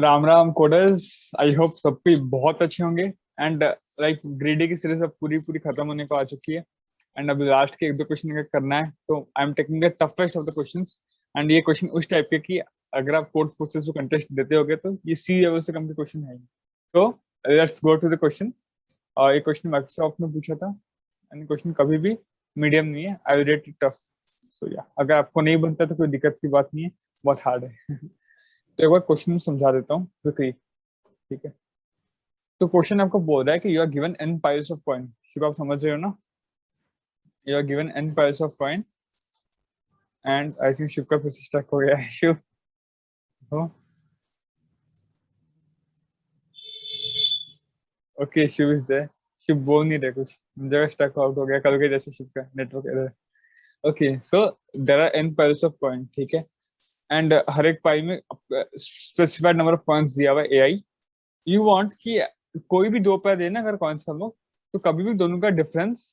Ram Ram coders. I hope सबके बहुत अच्छे होंगे। एंड लाइक ग्रेडी की सीरीज अब पूरी पूरी खत्म होने को आ चुकी है। एंड अब लास्ट के एक दो क्वेश्चन अगर करना है तो I am taking the toughest of the questions. And ये क्वेश्चन उस टाइप के कि अगर आप कोड फोर्सेस को कंटेस्ट देते होगे तो ये सी लेवल से कम के क्वेश्चन है। तो let's go to the question. और ये क्वेश्चन माइक्रोसॉफ्ट ने पूछा था। एंड क्वेश्चन कभी भी मीडियम नहीं है, I will rate it tough. So या अगर आपको नहीं बनता तो कोई दिक्कत की बात नहीं है, बहुत हार्ड है। तो एक बार क्वेश्चन समझा देता हूँ क्विकली। ठीक है, तो क्वेश्चन आपको बोल रहा है कि you are given n piles of coin. Shiv आप समझ रहे हो ना? You are given n piles of coin and I think Shiv का फिर से स्टक हो गया है। शिव हो? Okay, Shiv is there. Shiv बोल नहीं रहे कुछ, जगह स्टक आउट हो गया कल के जैसे। शिव का network error. Okay, so there are n piles of coin. ठीक है, एंड हर एक पाई में स्पेसिफाइड नंबर ऑफ कॉइन्स दिया हुआ है ai। यू वांट कि कोई भी दो पैर देना अगर कॉइन्स का लो, तो कभी भी दोनों का डिफरेंस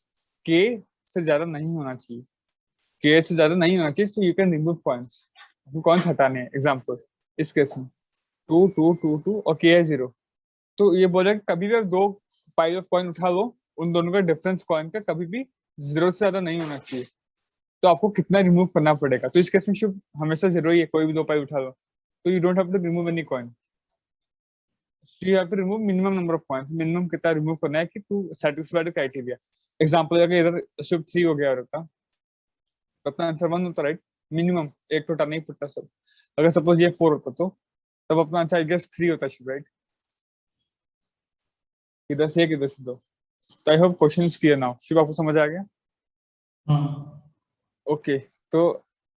के से ज्यादा नहीं होना चाहिए। के से ज्यादा नहीं होना चाहिए, तो you can remove coins. Coins हटाने हैं। एग्जाम्पल इस केस में 2 2 2 2 और के है 0। तो ये बोला कि कभी भी आप दो पाइल ऑफ कॉइन उठा लो, उन दोनों का डिफरेंस कॉइन का कभी भी 0 से ज्यादा नहीं होना चाहिए। तो आपको कितना रिमूव करना पड़ेगा? तो इस केस में शुभ हमेशा 0 ही है, कोई भी दो पाई उठा लो। तो you don't have to remove any coin. So you have to remove minimum number of points। Minimum कितना रिमूव करना है कि to satisfy the criteria. Example अगर इधर सिर्फ 3 हो गया होता तो अपना आंसर 1 होता, राइट? मिनिमम एक टोटा नहीं पड़ता सब। अगर सपोज ये 4 होता तो तब अपना आंसर आई गेस 3 होता, राइट? इधर से एक, इधर से दो। तो I hope question is clear now. Shiv आपको समझ आ गया? ओके, तो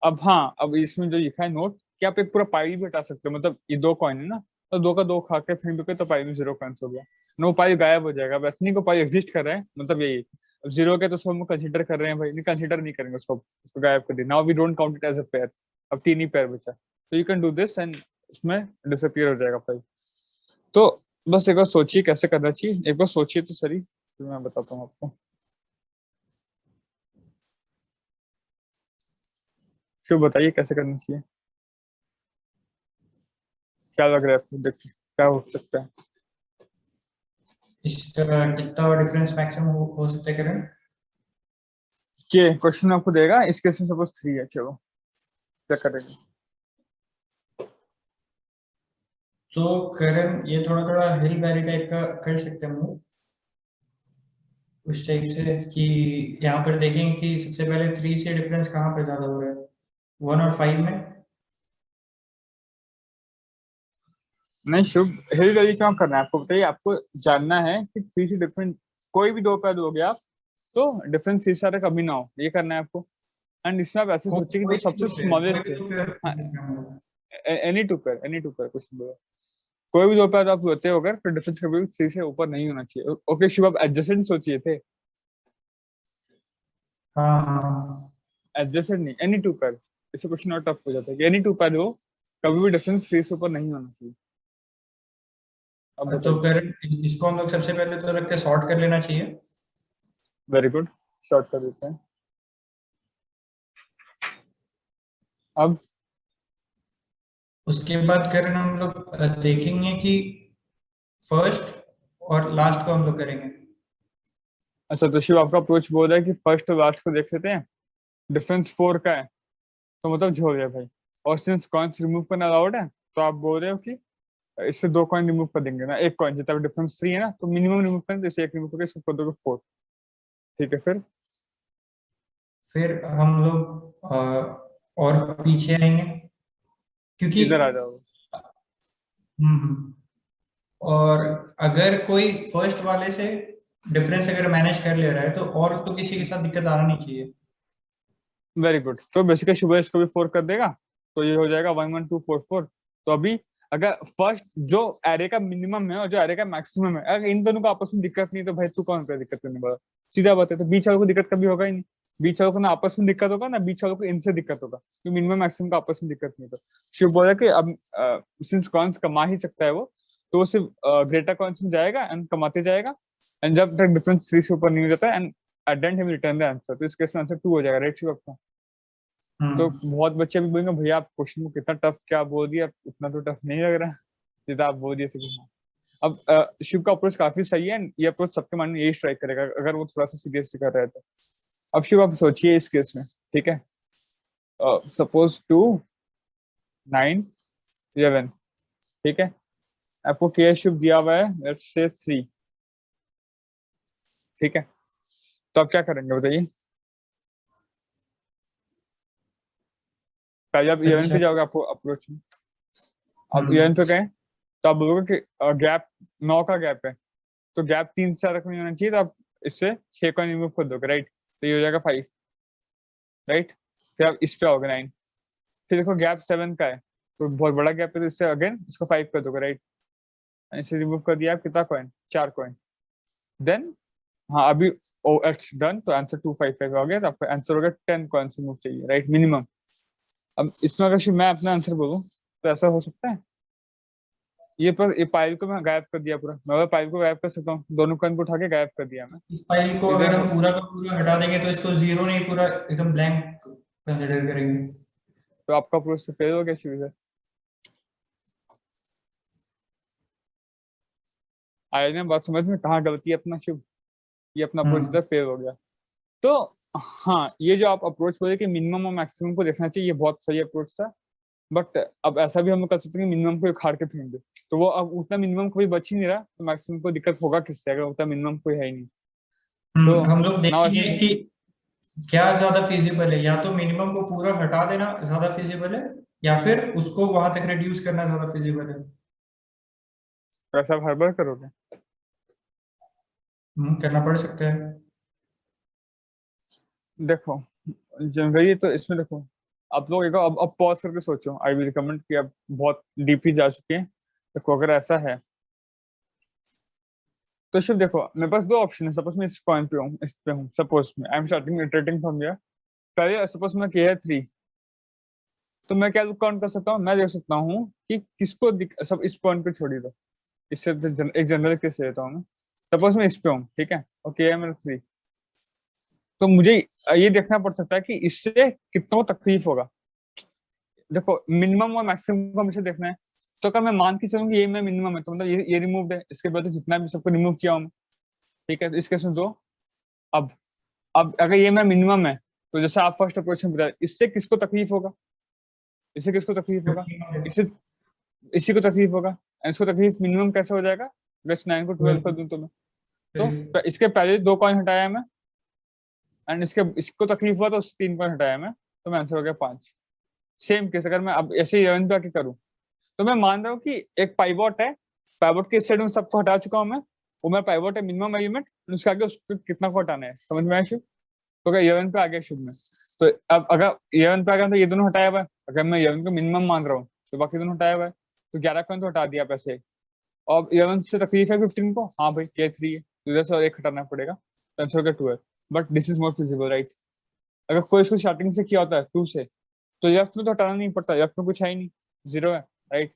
अब हाँ, अब इसमें जो लिखा है नोट कि आप एक पूरा पाई भी हटा सकते हो। मतलब ये दो कॉइन है ना, तो दो का दो खा के फेंक दोगे तो पाई में 0 कॉइन्स हो गया। नो, पाई गायब हो जाएगा। वैसे नहीं को पाई एग्जिस्ट कर रहे हैं, मतलब यही। अब 0 हो गया तो उसको हम कंसिडर कर रहे हैं भाई, नहीं कंसिडर नहीं करेंगे उसको गायब कर दिया। Now we don't count it as a pair. अब 3 ही पेयर बचा, तो you can do this and उसमें डिसअपियर हो जाएगा पाई। तो बस एक बार सोचिए कैसे करना चाहिए, एक बार सोचिए तो सही, फिर मैं बताता हूँ आपको। फिर बताइए कैसे करना चाहिए, क्या लग रहा है आपको देख के, क्या हो सकता है? इसका कितना डिफरेंस मैक्सिमम हो सकता है करण? ये क्वेश्चन आपको देगा, इस केस में सपोज 3 है, चलो क्या करेंगे? तो करण ये थोड़ा थोड़ा हिल बैरी टाइप का कर सकते हैं हम लोग, उस टाइप से कि यहाँ पर देखेंगे कि सबसे पहले 3 से डिफरेंस कहाँ पर ज्यादा हो रहा है, 1 और 5 में। नहीं शुभ, हिल वैल्यू क्यों करना है आपको बताइए। आपको जानना है कि 3 से डिफरेंट कोई भी दो पैर दोगे आप, तो डिफरेंस 3 से कभी ना हो, ये करना है आपको। एंड इसमें आप ऐसे सोचिए कि जो सबसे कोई स्मॉलेस्ट भी है। तो पेयर हाँ, हम लोग। एनी टू पैर, एनी टू पैर कुछ भी बोलो। कोई भी दो पैर आप लेते हो अगर, तो डिफरेंस कभी भी 3 से ऊपर नहीं होना चाहिए। ओके शुभ, आप एडजेसेंट सोचिए थे। हाँ हाँ। एडजेसेंट नहीं, एनी टू पैर। इससे क्वेश्चन और टफ हो जाता है कि एनी टू पैर हो, कभी भी डिफरेंस 3 से ऊपर नहीं होना चाहिए। अब तो बताइए। करण इसको हम लोग सबसे पहले तो रखते सॉर्ट कर लेना चाहिए। वेरी गुड, शॉर्ट कर देते हैं। अब उसके बाद करण हम लोग देखेंगे कि फर्स्ट और लास्ट को हम लोग करेंगे। अच्छा, तो शिव आपका अप्रोच बोल रहा है कि फर्स्ट और लास्ट को देख लेते हैं, डिफरेंस 4 का है, तो मतलब झोल गया भाई। और सिंस कॉइन्स रिमूव करना अलाउड है, तो आप बोल रहे हो कि इससे दो कॉइन रिमूव कर देंगे ना, एक कॉइन जितना डिफरेंस 3 है ना, तो मिनिमम रिमूव करें, जैसे एक रिमूव करके इसको कर दोगे 4। ठीक है, फिर हम लोग और पीछे आएंगे क्योंकि इधर आ जाओ। हम्म, और अगर कोई फर्स्ट वाले से डिफरेंस अगर मैनेज कर ले रहा है तो और तो किसी के साथ दिक्कत आना नहीं चाहिए। वेरी गुड, तो बेसिकली शुभ इसको भी 4 कर देगा, तो ये हो जाएगा 1 1 2 4 4। तो अभी अगर फर्स्ट जो एरे का मिनिमम है और जो एरे का मैक्सिमम है, अगर इन दोनों को आपस में दिक्कत नहीं, तो भाई तू कौन सा दिक्कत करने वाला? सीधा बात है, तो बीच वालों को दिक्कत कभी होगा ही नहीं। बीच वालों को ना आपस में दिक्कत होगा, ना बीच वालों को इनसे दिक्कत होगा, तो मिनिमम मैक्सिमम का आपस में दिक्कत नहीं होता। शिव बोला कि अब सिंस कॉन्स कमा ही सकता है वो, तो वो सिर्फ ग्रेटर कॉन्स में जाएगा एंड कमाते जाएगा। एंड जब तक डिफरेंस 3 से ऊपर नहीं हो जाता, and at the and he will return the answer. तो इस केस में आंसर 2 हो जाएगा, राइट शिव आपका? तो हम्म। बहुत बच्चे भी बोलेंगे भैया आप क्वेश्चन को कितना टफ क्या बोल दिया, उतना तो टफ नहीं लग रहा है। जैसा आप बोल दिए थे कि हाँ। अब शिव का अप्रोच काफी सही है, ये अप्रोच सबके मन में यही स्ट्राइक करेगा अगर वो थोड़ा सा सीरियस कर रहे थे। अब शिव आप सोचिए इस केस में, ठीक है, सपोज 2 9 11, ठीक है, आपको के शिव दिया हुआ है लेट्स से 3, ठीक है, तो आप क्या करेंगे बताइए? पहले आप 11 अच्छा। पे जाओगे आपको अप्रोच में, अब 11 हम्म। पे गए तो आप बोलोगे कि गैप 9 का गैप है, तो गैप 3 से ज्यादा नहीं होना चाहिए, तो आप इससे 6 का रिमूव कर दोगे, राइट, तो ये हो जाएगा 5, राइट, फिर आप इस पे आओगे 9, फिर देखो गैप 7 का है, तो बहुत बड़ा गैप है, तो इससे अगेन इसको 5 कर दोगे, राइट, इसे रिमूव कर दिया, आप कितना कॉइन, 4 कॉइन, देन हाँ अभी ओ इट्स डन, तो आंसर 255 हो गया, तो आपका आंसर हो गया 10 कॉइन्स रिमूव चाहिए, राइट, मिनिमम। अब इसमें अगर मैं अपना आंसर बोलूं तो ऐसा हो सकता है, ये पाइल को मैं गायब कर दिया पूरा, मैं पाइल को गायब कर सकता हूँ, दोनों कॉइन को उठा के गायब कर दिया मैं, इस फाइल को इधर अगर हो, हम पूरा का पूरा हटा देंगे तो इसको जीरो नहीं, पूरा एकदम ब्लैंक कंसिडर करेंगे। तो आपका अप्रोच से फेल हो गया शुरू से। आया ना बात समझ में, कहाँ गलती है अपना शुभ, ये अपना अप्रोच इधर फेल हो गया। तो हाँ, ये जो आप अप्रोच बोले कि मिनिमम और मैक्सिमम को देखना चाहिए, ये बहुत सही अप्रोच था, बट अब ऐसा भी हम लोग कर सकते हैं कि मिनिमम को उखाड़ के फेंक दे, तो वो अब उतना मिनिमम कोई बच ही नहीं रहा, तो मैक्सिमम को दिक्कत होगा किससे अगर उतना मिनिमम कोई है ही नहीं। तो हम लोग ना देखेंगे वैसे कि क्या ज्यादा फिजिबल है, या तो मिनिमम को पूरा हटा देना ज्यादा फिजिबल है, या फिर उसको वहां तक रिड्यूस करना ज्यादा फिजिबल है। वैसा आप हर बार करोगे? करना पड़ सकता है। देखो जनरली तो इसमें देखो, आप लोग एक बार अब पॉज करके सोचो, आई विल रिकमेंड कि आप बहुत डीपली जा चुके हैं, देखो अगर ऐसा है तो सिर्फ देखो मेरे पास दो ऑप्शन है, सपोज मैं इस पॉइंट पे हूँ, इस पे हूँ, सपोज मैं I am starting iterating from here, पहले सपोज मैं किया है 3, तो मैं क्या काउंट कर सकता हूँ, मैं देख सकता हूँ कि किसको सब इस पॉइंट पे छोड़ी दो, इससे एक जनरल केस लेता हूँ मैं, सपोज मैं इस पे हूँ, ठीक है, ओके है मेरा 3, तो मुझे ये देखना पड़ सकता है कि इससे कितना तकलीफ होगा, देखो मिनिमम और मैक्सिमम को हमेशा देखना है, तो अगर मैं मान के चलूँ कि ये मैं मिनिमम है, तो मतलब ये रिमूव है, इसके बाद तो जितना भी सबको रिमूव किया हूँ, ठीक है, तो इस केस में दो। अब अब अगर ये मैं मिनिमम है, तो जैसे आप फर्स्ट अप्रोच में बताया, इससे किसको तकलीफ होगा, इससे किसको तकलीफ होगा, 15 इससे इसी को तकलीफ होगा, and इसको तकलीफ मिनिमम कैसे हो जाएगा, बस 9 को 12 कर दूं तो मैं, तो इसके पहले 2 कॉइन हटाया मैं, एंड इसको तकलीफ हुआ तो उससे 3 कॉइन हटाया मैं, तो मैं आंसर हो गया 5। सेम केस अगर मैं अब ऐसे 11 पे आके करूँ, तो मैं मान रहा हूँ कि एक पाइवोट है, पाइवोट के इस साइड में सबको हटा चुका हूँ मैं, वो मेरा पाइवोट है मिनिमम एलिमेंट, उसके आगे उसको कितना को हटाना है, समझ में आया शुभ? तो अगर 11 पे आ गया शुभ में, तो अब अगर 11 पे आ गया तो ये दोनों हटाया हुआ है, अगर मैं 11 को मिनिमम मान रहा हूँ तो बाकी दोनों हटाया हुआ है, तो 11 कॉइन तो हटा दिया पैसे, और 11 से तकलीफ है 15 को, हाँ भाई के 3 है, तो इधर से और एक हटाना पड़ेगा, तो आंसर हो गया 12, but this is more feasible, right, अगर कोई इसको स्टार्टिंग से किया होता है 2 से, तो लेफ्ट में तो हटाना नहीं पड़ता, लेफ्ट में कुछ है ही नहीं, 0 है, राइट,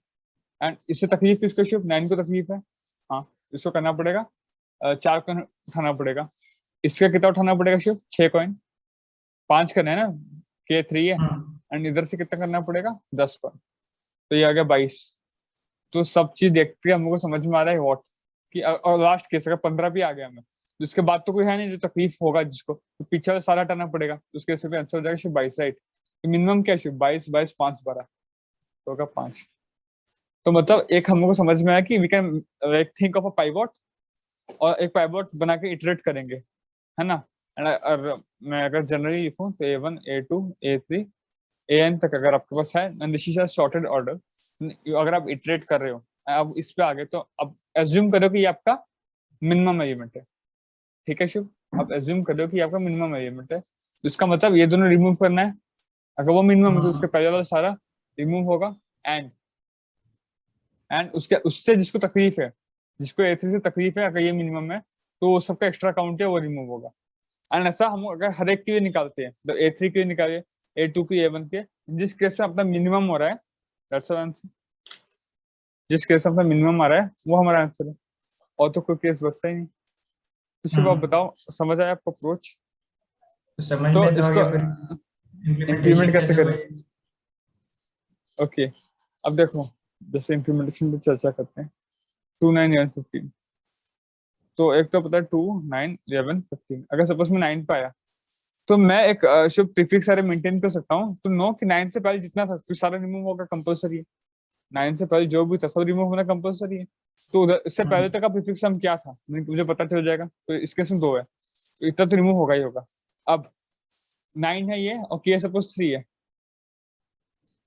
एंड इससे तकलीफ किसको शुभ, 9 को तकलीफ है, हाँ, इसको करना पड़ेगा 4 कॉइन उठाना पड़ेगा, इसका कितना उठाना पड़ेगा शुभ, 6 कॉइन, 5 करना है ना, के 3 है, एंड इधर से कितना करना पड़ेगा 10 कॉइन, तो ये आ गया 22। तो सब चीज देखते हैं हमको समझ में आ रहा है व्हाट कि और लास्ट केस अगर 15 भी आ गया हमें, तो उसके बाद तो कोई है नहीं जो तकलीफ होगा जिसको, तो पीछे वाला सारा हटाना पड़ेगा, तो उसके हिसाब से आंसर हो जाएगा शुभ 22, राइट, तो मिनिमम क्या शुभ 22 22 5 12, तो होगा 5। तो मतलब एक हमको समझ में आया कि we can like think of a pivot, और एक पाइवोट बना के इटरेट करेंगे, है ना, और मैं अगर जनरली लिखूं तो A1 A2 A3 AN तक अगर आपके पास है, and this is a sorted order, अगर आप इटरेट कर रहे हो अब इस पे आगे, तो अब एज्यूम करो कि ये आपका मिनिमम एलिमेंट है, ठीक है शुभ, आप एज्यूम करो कि ये आपका मिनिमम एलिमेंट है, तो इसका मतलब ये दोनों रिमूव करना है, अगर वो मिनिमम है तो उसके पहले वाला सारा रिमूव होगा, एंड उसके उससे जिसको तकलीफ है, जिसको A3 से तकलीफ है, अगर ये मिनिमम है तो वो सबका एक्स्ट्रा काउंट है वो रिमूव होगा, एंड ऐसा हम अगर हर एक के लिए निकालते हैं, तो A3 के लिए निकालिए, A2 के A1 के, जिस केस में अपना मिनिमम हो रहा है, दैट्स आवर आंसर, जिस केस में अपना मिनिमम आ रहा है वो हमारा आंसर है, और तो कोई केस बचता ही नहीं। तो शुभ आप बताओ, समझ आया आपको अप्रोच? समझ तो में तो आ इसको गया, फिर इम्प्लीमेंट इम्प्लीमेंटेशन कैसे कैसे करें? हुए? ओके, अब देखो जैसे इम्प्लीमेंटेशन पे चर्चा करते हैं 2 9 11 15। तो एक तो पता है 2 9 11 15, अगर सपोज मैं 9 पे आया तो मैं एक शुभ प्रीफिक्स सारे मेंटेन कर सकता हूँ, तो नो कि 9 से पहले जितना था तो सारा रिमूव होगा, कंपलसरी है। 9 से पहले जो भी था सब रिमूव होना कंपलसरी है। तो उधर इससे पहले तक का प्रीफिक्स सम क्या था मुझे पता चल जाएगा, तो इसके में 2 है तो इतना तो रिमूव होगा ही होगा। अब 9 है ये और के सपोज 3 है,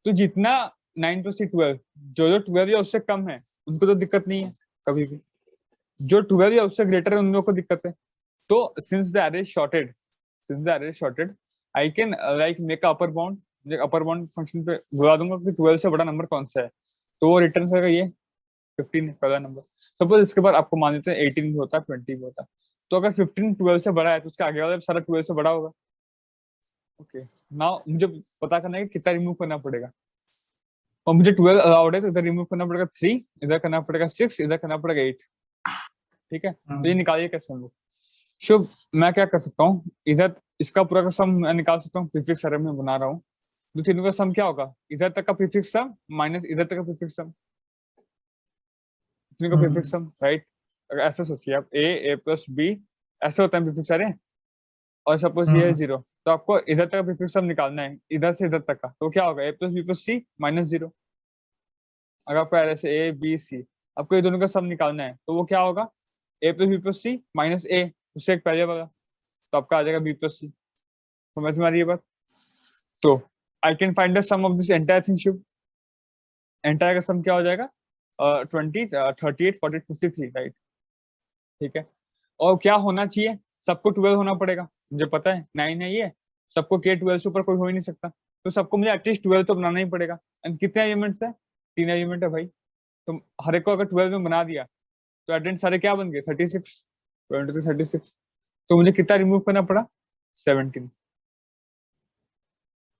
तो जितना 9 + 3 12, जो जो 12 या उससे कम है उनको तो दिक्कत नहीं है कभी भी, जो 12 या उससे ग्रेटर है उन लोगों को दिक्कत है। तो सिंस द अरे shorted I can like make upper bound, मुझे अपर बाउंड फंक्शन पे बुला दूंगा कि 12 से बड़ा नंबर कौन सा है, तो वो रिटर्न करेगा ये 15 पहला नंबर। सपोज इसके बाद आपको मान लेते हैं 18 भी होता है 20 भी होता है, तो अगर 15 12 से बड़ा है तो उसका आगे वाला सारा 12 से बड़ा होगा। ओके, नाउ मुझे पता करना है कि कितना रिमूव करना पड़ेगा, और मुझे 12 अलाउड है तो इधर रिमूव करना पड़ेगा 3, इधर करना पड़ेगा 6, इधर करना पड़ेगा 8। ठीक है, तो ये निकालिए कैसे हम लोग। शुभ, मैं क्या कर सकता हूँ, इधर इसका पूरा का सम मैं निकाल सकता हूँ, प्रीफिक्स अरे में बना रहा हूँ। तो तीनों का सम क्या होगा, इधर तक का प्रीफिक्स सम माइनस इधर तक का प्रीफिक्स सम, तीनों का प्रीफिक्स सम, राइट। अगर ऐसा सोचिए आप a + b ऐसे होता है प्रीफिक्स अरे, और सपोज ये है 0, तो आपको इधर तक का प्रीफिक्स सम निकालना है इधर से इधर तक का, तो क्या होगा a + b + c -0। अगर आपको ऐसे a b c आपको ये दोनों का सम निकालना है तो वो क्या होगा, a + b + c -a, उससे एक पहले वाला, तो आपका आ जाएगा b + c। समझ में आ रही है बात। तो I can find the sum of this entire thing. Shubh, entire का सम क्या हो जाएगा 20 38 40 53, राइट। ठीक है, और क्या होना चाहिए, सबको 12 होना पड़ेगा, मुझे पता है 9 है ये, सबको के 12 से ऊपर कोई हो ही नहीं सकता, तो सबको मुझे एटलीस्ट 12 तो बनाना ही पड़ेगा। एंड कितने एलिमेंट्स है, 3 एलिमेंट है भाई, तो हर एक को अगर 12 में बना दिया तो एटेंड सारे क्या बन गए 36, 36। तो मुझे कितना रिमूव करना पड़ा 17।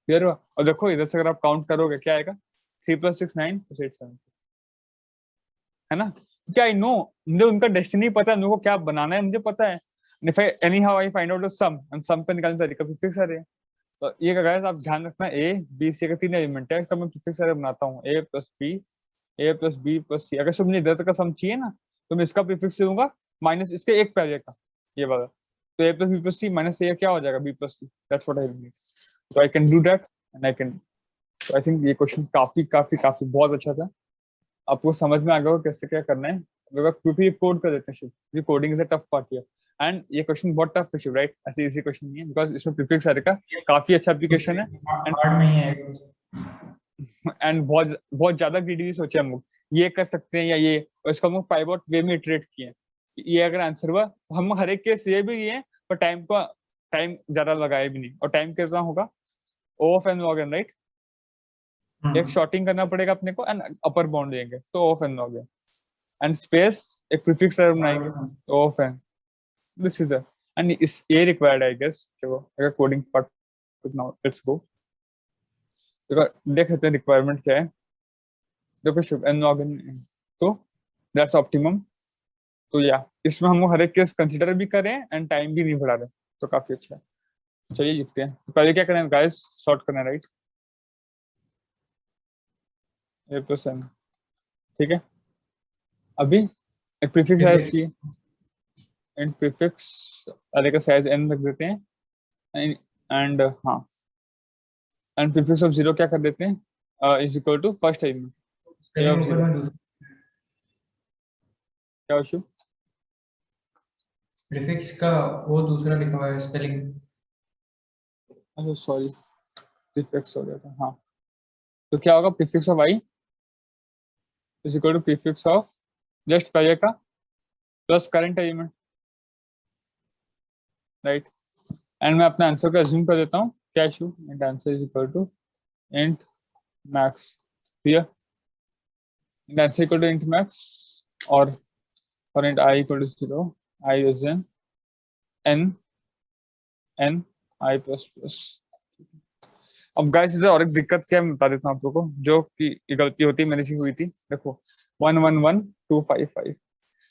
क्लियर हुआ। और देखो इधर से अगर आप काउंट करोगे क्या आएगा, 3 + 6 9 + 8 7, है ना। क्या आई नो, मुझे उनका डेस्टिनी पता है, उनको क्या बनाना है मुझे पता है। If I anyhow I find out the sum, and sum का निकालने का तरीका प्रीफिक्स अरे है। तो ये गाइस आप ध्यान रखना, ए बी सी का 3 एलिमेंट है, तो मैं प्रीफिक्स अरे बनाता हूँ a + b + c। अगर मुझे इधर तक का सम चाहिए ना तो मैं इसका प्रीफिक्स दूंगा माइनस इसके एक पहले का, ये वाला, तो a + b + c -a क्या हो जाएगा b + c। That's what I need, so I can do that and I can. I think ये क्वेश्चन काफी काफी काफी बहुत अच्छा था, आपको समझ में आ गया होगा कैसे क्या करना है। क्योंकि कोड कर देते हैं शिव, ये coding is a tough part here, and ये क्वेश्चन बहुत टफ है शिव, राइट। ऐसे इजी क्वेश्चन नहीं है, बिकॉज इसमें प्रीफिक्स अरे का काफी अच्छा एप्लीकेशन है। एंड हार्ड नहीं है। बहुत बहुत ज्यादा ग्रीडी सोचे हम लोग, ये कर सकते हैं या ये, और इसको हम लोग पाइवट वे में इटरेट किए हैं। ये अगर आंसर हुआ तो हम हर एक केस ये भी लिए, पर टाइम ज्यादा लगाए भी नहीं, और टाइम कितना होगा O of n log n, right. एक शॉर्टिंग करना पड़ेगा अपने को एंड अपर बाउंड देंगे तो O of n log n, and space एक प्रीफिक्स बनाएंगे O of n, this is and इस ये रिक्वायर्ड आई गेस। चलो अगर coding part now let's go, देख लेते हैं रिक्वायरमेंट क्या है। देखो शुभ n log n, तो दैट्स ऑप्टिमम। तो या इसमें हम हर एक केस कंसीडर भी करें एंड टाइम भी नहीं बढ़ा रहे, तो काफी अच्छा है। चलिए लिखते हैं, तो पहले क्या करना है गाइस, सॉर्ट करना है, राइट। ये तो सेम, ठीक है। अभी एक प्रीफिक्स है चाहिए, एंड प्रीफिक्स अरे का साइज n रख देते हैं, एंड हाँ, एंड प्रीफिक्स ऑफ 0 क्या कर देते हैं is equal to first element a of 0। क्या इशू, प्रीफिक्स का वो दूसरा लिखा हुआ है स्पेलिंग। अच्छा सॉरी, प्रीफिक्स हो गया था, हाँ। तो क्या होगा, prefix of i is equal to prefix of just पहले का plus current element, right. And मैं अपना आंसर को अज्यूम कर देता हूँ, क्या issue, and answer is equal to int max, clear. And answer equal to int max, और for int I equal to 0, I is in n I plus। अब guys इधर और एक दिक्कत क्या है मैं बता देता हूँ आप लोगों को, जो कि गलती होती है मेरे से हुई थी। देखो 1 1 1 2 5 5,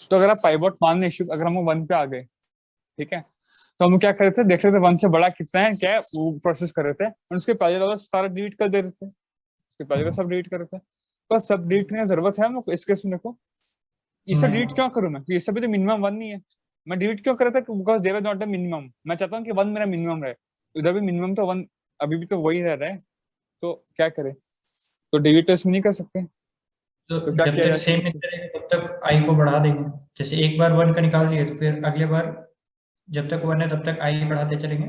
तो अगर आप पाइवट मान ले इशू, अगर हम 1 पे आ गए, ठीक है, तो हम क्या करते थे, देख रहे थे 1 से बड़ा कितना है, क्या है वो प्रोसेस कर रहे थे, और उसके पहले वाला सारा डिलीट कर दे रहे थे, उसके पहले का सब डिलीट कर रहे थे। पर सब डिलीट करने की जरूरत है हमको इस केस में? देखो इसे डिलीट क्यों करूं मैं, ये सब भी तो मिनिमम 1 नहीं है। मैं डिलीट क्यों कर रहा था, because there is not a minimum. मैं चाहता हूँ कि 1 मेरा मिनिमम रहे, उधर भी मिनिमम तो 1 अभी भी तो वही रह रहा है, तो क्या करें? तो डिलीट तो इसमें नहीं कर सकते, तो तो क्या जब किया तक जा सेम सकता नहीं है? करेंगे तब तक आई को बढ़ा देंगे। जैसे एक बार 1 का निकाल दिए तो फिर अगले बार जब तक 1 है तब तक आई बढ़ाते चलेंगे।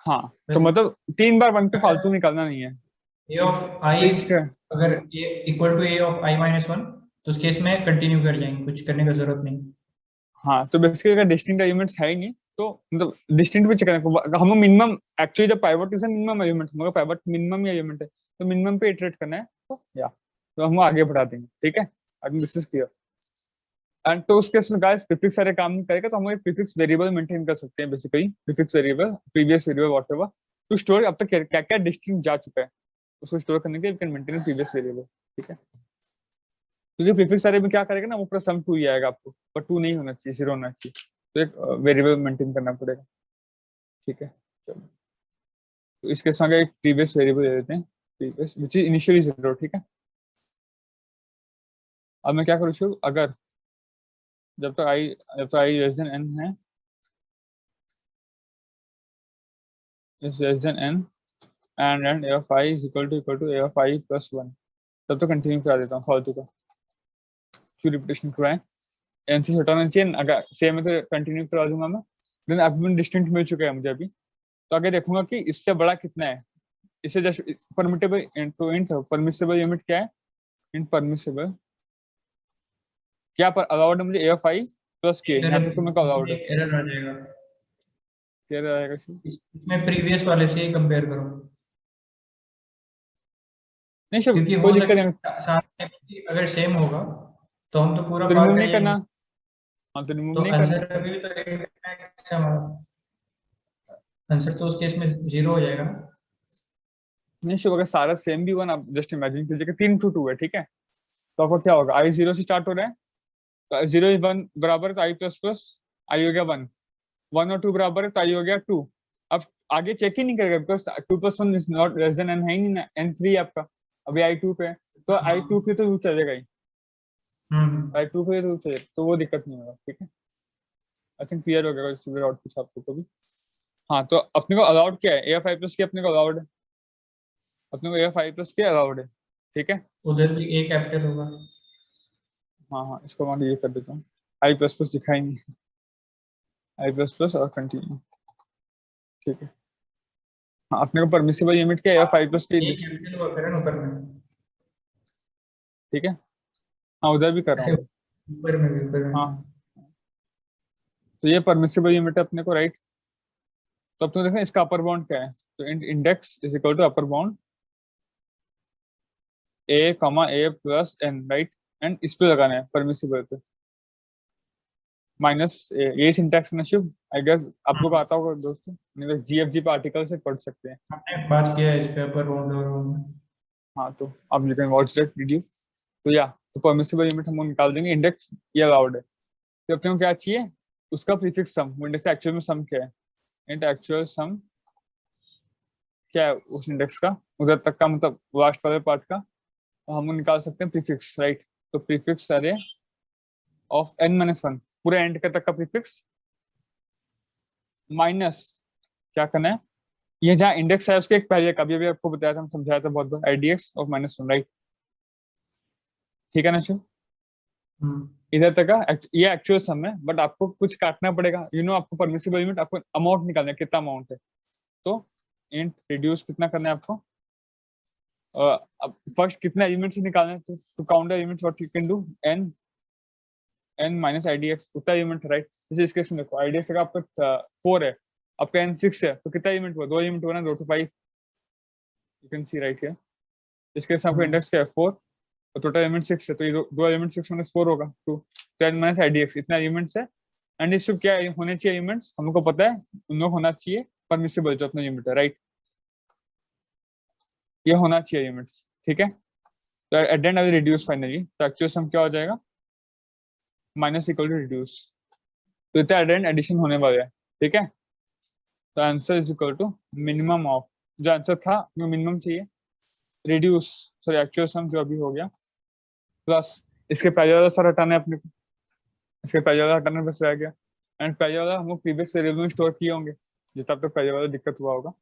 हाँ, तो फिर मतलब 3 बार 1 पे अगर फालतू निकालना नहीं है। ए ऑफ आई फिक्स का। अगर A equal to A of i minus 1 तो उस केस में कंटिन्यू कर जाएंगे, कुछ करने का जरूरत नहीं। हाँ, तो बेसिकली अगर डिस्टिंक्ट एलिमेंट्स है ही नहीं, तो मतलब डिस्टिंक्ट भी चेक करना, हम मिनिमम एक्चुअली जब पाइवट इज मिनिमम एलिमेंट, मगर पाइवट मिनिमम ही एलिमेंट है, तो मिनिमम पे इटरेट करना है, तो या तो हम आगे बढ़ा देंगे। ठीक है, I think this is clear. And तो उसके गाइस प्रीफिक्स सारे काम नहीं करेगा, तो हम एक प्रीफिक्स वेरिएबल मेंटेन कर सकते हैं, basically prefix variable, previous variable whatever, to store अब तक क्या क्या डिस्टिंक्ट जा चुका है, उसको स्टोर करने के लिए कैन मेंटेन प्रीवियस वेरिएबल। ठीक है, क्योंकि प्रीफिक्स सारे में क्या करेगा ना, वो पूरा सम 2 ही आएगा आपको, पर 2 नहीं होना चाहिए, 0 होना चाहिए, तो एक वेरिएबल मेंटेन करना पड़ेगा। ठीक है, चलो, तो इसके संग एक प्रीवियस वेरिएबल दे देते हैं, प्रीवियस विच इज इनिशियली 0। ठीक है, अब मैं क्या करूँ शुभ, अगर जब तक आई लेस देन एन है, is less than n, and a of i is equal to A of i plus 1, तब तो कंटिन्यू करा देता हूँ फालतू का, क्यों रिपीटेशन करवाएं, एन से छोटा होना चाहिए, अगर सेम है तो कंटिन्यू करा दूंगा मैं। देन अभी डिस्टिंक्ट मिल चुका है मुझे अभी, तो आगे देखूंगा कि इससे बड़ा कितना है, इससे just permittable into int permissible limit क्या है, इंट परमिसिबल क्या पर अलाउड है मुझे, ए ऑफ आई प्लस के, यहाँ तक तो मेरे को इसमें अलाउड है। एक एरर आ जाएगा, क्या रहेगा? इसमें प्रीवियस वाले से ही कंपेयर करो, नहीं शिव, क्योंकि कोई हो दिक्कत नहीं, सकता है साथ में अगर सेम होगा तो हम तो पूरा तो पार रिमूव कर नहीं करना। जाएंगे। हाँ, तो रिमूव तो नहीं करना। आंसर अभी भी तो एक हमारा आंसर तो उस केस में 0 हो जाएगा। नहीं शिव, अगर सारा सेम भी हुआ ना, आप जस्ट इमेजिन कीजिए कि 3 to 2 है, ठीक है, तो आपको क्या होगा, आई 0 से स्टार्ट हो रहा है, तो 0 इज 1 बराबर है, तो आई प्लस प्लस आई हो गया 1, 1 और 2 बराबर है, तो आई हो गया 2। अब आगे चेक ही नहीं करेगा, because 2 + 1 is not less than n है ही नहीं ना, एन 3 आपका, अभी आई 2 पे है, तो आई 2 पे तो रूट चलेगा ही, हम्म। आई 2 पे रूट चलेगा, तो वो दिक्कत नहीं होगा। ठीक है, आई थिंक क्लियर हो गया फिगर आउट कुछ आपको भी। हाँ, तो अपने को अलाउड क्या है, ए एफ आई प्लस के अपने को अलाउड है, अपने को ए एफ आई प्लस के अलाउड है। ठीक है, उधर भी एक कैपिटल होगा। हाँ हाँ, इसको मैं ये कर देता हूँ, आई प्लस प्लस दिखाई नहीं, आई प्लस प्लस और कंटिन्यू। ठीक है, हाँ, अपने को परमिसिबल लिमिट क्या है, एफ आई प्लस के एक दिस। कैपिटल हुआ करें ऊपर में। ठीक है, हाँ उधर भी कर रहा ऐसे हूँ मैं। ऊपर में भी, ऊपर में। हाँ, तो ये परमिसिबल लिमिट है अपने को, राइट। तो अब तुम देखो इसका अपर बाउंड क्या है, तो index is equal to upper bound A comma A plus N, right, and इस पे लगाना है परमिसिबल पे, माइनस ये सिंटैक्स ना शुभ, आई गेस आप लोग आता होगा दोस्तों, नहीं तो जीएफजी पे आर्टिकल से पढ़ सकते हैं। हमने बात किया है इस पे अपर बाउंड और हाँ, तो आप you can watch that video. तो या तो परमिसिबल लिमिट हम वो निकाल देंगे, इंडेक्स ये अलाउड है, तो अपने को क्या चाहिए, उसका प्रीफिक्स सम, इंडेक्स एक्चुअल में सम क्या है, इंट एक्चुअल सम क्या है उस इंडेक्स का, उधर तक का, मतलब लास्ट वाले पार्ट का, तो हम वो निकाल सकते हैं प्रीफिक्स, राइट। तो प्रीफिक्स अरे ऑफ n-1 पूरे एंड का तक का प्रीफिक्स, माइनस क्या करना है, ये जहाँ इंडेक्स है उसके एक पहले का, अभी आपको बताया था, समझाया था बहुत बार, आईडीएक्स ऑफ -1, राइट। ठीक है ना शिव, इधर तक का ये एक्चुअल सम है, बट आपको कुछ काटना पड़ेगा, आपको परमिसिबल लिमिट, आपको अमाउंट निकालना है, कितना अमाउंट है, तो इंट रिड्यूस कितना करना है आपको, अब फर्स्ट कितना एलिमेंट से निकालना है, तो count the elements what you can do, n minus IDX उतना एलिमेंट, राइट। जैसे इस केस में देखो, आईडीएक्स का आपका 4 है, आपका n 6 है, तो कितना एलिमेंट हुआ, 2 एलिमेंट हुआ ना, 2 to 5, you can see right here. इस केस में आपका इंडेक्स क्या है, 4, और टोटल एलिमेंट 6 है, तो ये दो एलिमेंट 6 माइनस 4 होगा 2, तो n माइनस आईडीएक्स इतना एलिमेंट्स है। एंड इसको क्या होने चाहिए एलिमेंट्स, हमको पता है उन लोग होना चाहिए परमिसिबल, जो अपना लिमिट है, राइट, ये होना चाहिए एलिमेंट्स। ठीक है, तो at the and I reduce finally, तो एक्चुअल सम क्या हो जाएगा, माइनस इक्वल टू रिड्यूस, तो इतना एट द एंड एडिशन होने वाला है। ठीक है, तो answer is equal to minimum of, जो आंसर था मिनिमम चाहिए, रिड्यूस सॉरी एक्चुअल सम जो अभी हो गया, प्लस इसके पहले वाला सर हटाना है अपने को, इसके पहले वाला हटाने बस रह गया, एंड पहले वाला हम लोग प्रीवियस वेरिएबल में स्टोर किए होंगे जितना अब तक पहले वाला दिक्कत हुआ होगा।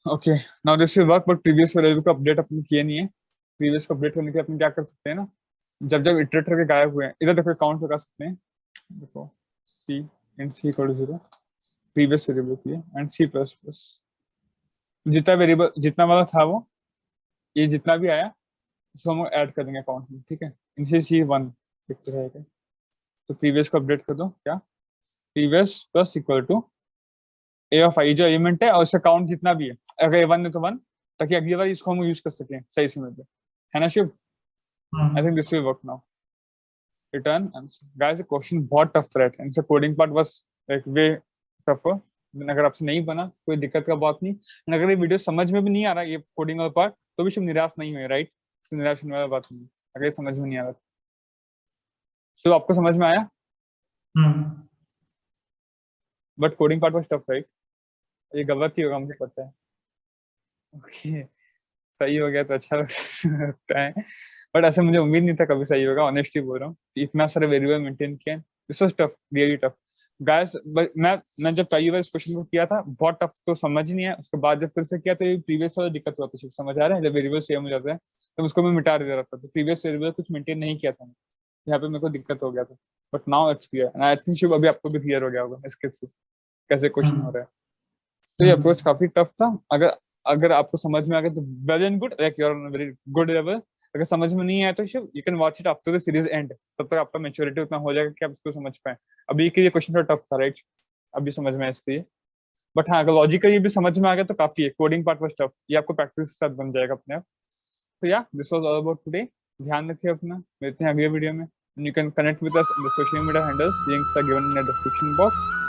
Okay, now this will work, but previous variable को अपडेट अपने किए नहीं है। प्रीवियस को अपडेट करने के लिए अपन क्या कर सकते हैं ना, जब जब इटरेट करके गायब हुए हैं, इधर देखो काउंट लगा सकते हैं, देखो सी इन सी इक्वल टू 0 प्रीवियस वेरिएबल की एंड सी प्लस प्लस जितना वेरिएबल जितना वाला था वो, ये जितना भी आया उसको हम ऐड कर देंगे अकाउंट में, ठीक है। इनसे सी 1 लिखते रहेगा, तो प्रीवियस को अपडेट कर दो, क्या previous plus equal to A of i जो एलिमेंट है और उसका काउंट जितना भी है, अगर ए 1 है तो 1, ताकि अगली बार इसको हम यूज कर सकें सही समय पे, है ना Shiv? I think this will work now. Return answer. Guys the question बहुत टफ था and the coding part was like way tougher. अगर आपसे नहीं बना कोई दिक्कत का बात नहीं, एंड अगर ये वीडियो समझ में भी नहीं आ रहा ये कोडिंग वाला पार्ट, तो भी शिव निराश नहीं हुए, राइट? निराश होने वाला बात नहीं, अगर ये समझ में नहीं आ रहा। सो आपको समझ में आया? But coding part was tough, right? ये गलत ही होगा, मुझे पता है। ओके, सही हो गया तो अच्छा लगता है, बट ऐसे मुझे उम्मीद नहीं था कभी सही होगा, ऑनेस्टली बोल रहा हूँ। इतना सारे वेरिएबल मेंटेन किए, this was tough, really tough guys. मैं जब पहली बार इस क्वेश्चन को किया था बहुत टफ तो समझ नहीं है, उसके बाद जब फिर से किया तो ये प्रीवियस वाला दिक्कत हुआ था, समझ आ रहा है? जब वेरिएबल सेम हो जाता है तो उसको मैं मिटा दे रहा था, तो प्रीवियस वेरिएबल कुछ मेंटेन नहीं किया था, यहाँ पे मेरे को दिक्कत हो गया था, but now it's clear and I think Shiv अभी आपको भी क्लियर हो गया होगा इसके थ्रू कैसे क्वेश्चन हो रहा है। तो ये अप्रोच काफी टफ था, अगर अगर आपको समझ में आ गया तो well and good, like you are on a very good level. अगर समझ में नहीं आया तो you can watch it after the series end, तब तक आपका मैच्योरिटी उतना हो जाएगा कि आप इसको समझ पाए। अभी के लिए क्वेश्चन थोड़ा टफ था, राइट? अभी समझ में आया इसके लिए, बट हाँ अगर लॉजिकली भी समझ में आ गया तो काफी है। कोडिंग पार्ट वाज टफ, ये आपको प्रैक्टिस के साथ बन जाएगा अपने आप। तो या this was all about today. ध्यान रखिए अपना, मिलते हैं अगले वीडियो में। You can connect with us on the social media handles, links are given in the description box.